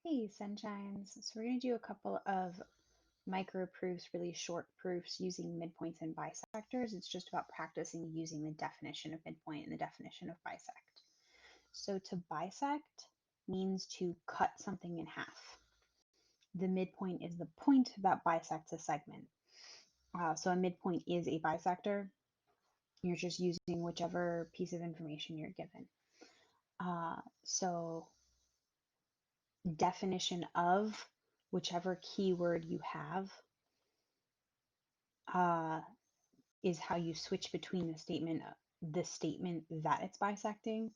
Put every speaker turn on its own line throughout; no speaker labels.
Hey, sunshines. So we're going to do a couple of micro proofs, really short proofs using midpoints and bisectors. It's just about practicing using the definition of midpoint and the definition of bisect. So to bisect means to cut something in half. The midpoint is the point that bisects a segment. So a midpoint is a bisector. You're just using whichever piece of information you're given. So definition of whichever keyword you have is how you switch between the statement that it's bisecting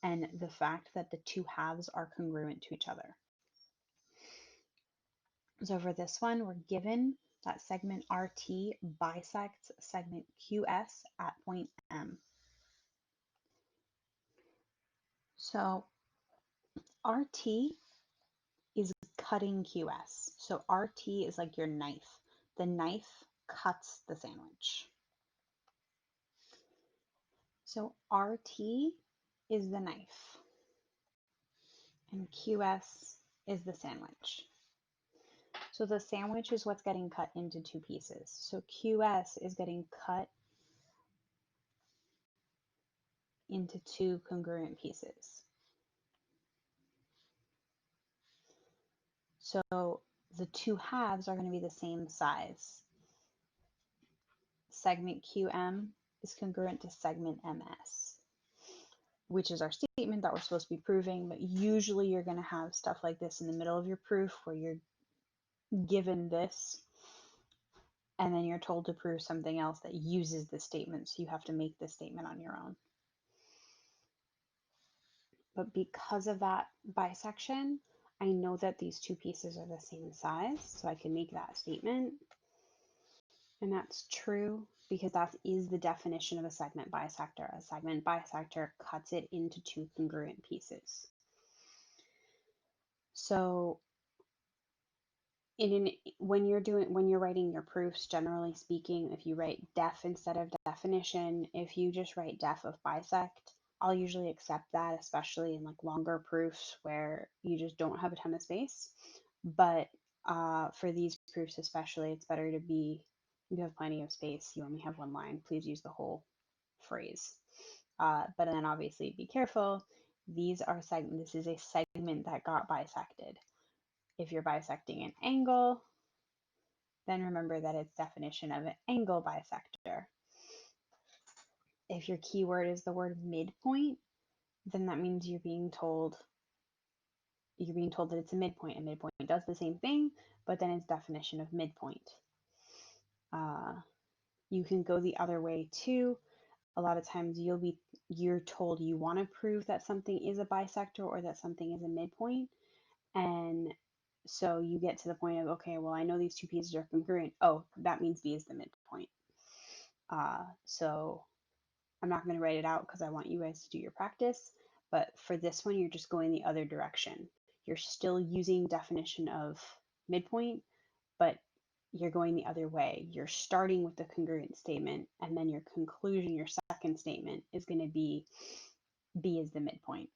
and the fact that the two halves are congruent to each other. So for this one, we're given that segment RT bisects segment QS at point M. So RT is cutting QS. So RT is like your knife. The knife cuts the sandwich. So RT is the knife and QS is the sandwich. So the sandwich is what's getting cut into two pieces. So QS is getting cut into two congruent pieces. So the two halves are going to be the same size. Segment QM is congruent to segment MS, which is our statement that we're supposed to be proving, but usually you're going to have stuff like this in the middle of your proof where you're given this and then you're told to prove something else that uses this statement, so you have to make this statement on your own. But because of that bisection, I know that these two pieces are the same size, so I can make that statement. And that's true because that is the definition of a segment bisector. A segment bisector cuts it into two congruent pieces. So when you're writing your proofs, generally speaking, if you write def instead of definition, if you just write def of bisect, I'll usually accept that, especially in like longer proofs where you just don't have a ton of space. But for these proofs especially, it's better to be, you have plenty of space, you only have one line, please use the whole phrase. But then obviously be careful. This is a segment that got bisected. If you're bisecting an angle, then remember that it's definition of an angle bisector. If your keyword is the word midpoint, then that means you're being told that it's a midpoint. A midpoint does the same thing, but then it's definition of midpoint. You can go the other way too. A lot of times you're told you want to prove that something is a bisector or that something is a midpoint, and so you get to the point of, okay, well, I know these two pieces are congruent. Oh, that means B is the midpoint. So I'm not going to write it out because I want you guys to do your practice. But for this one, you're just going the other direction. You're still using definition of midpoint, but you're going the other way. You're starting with the congruent statement, and then your conclusion, your second statement, is going to be B is the midpoint.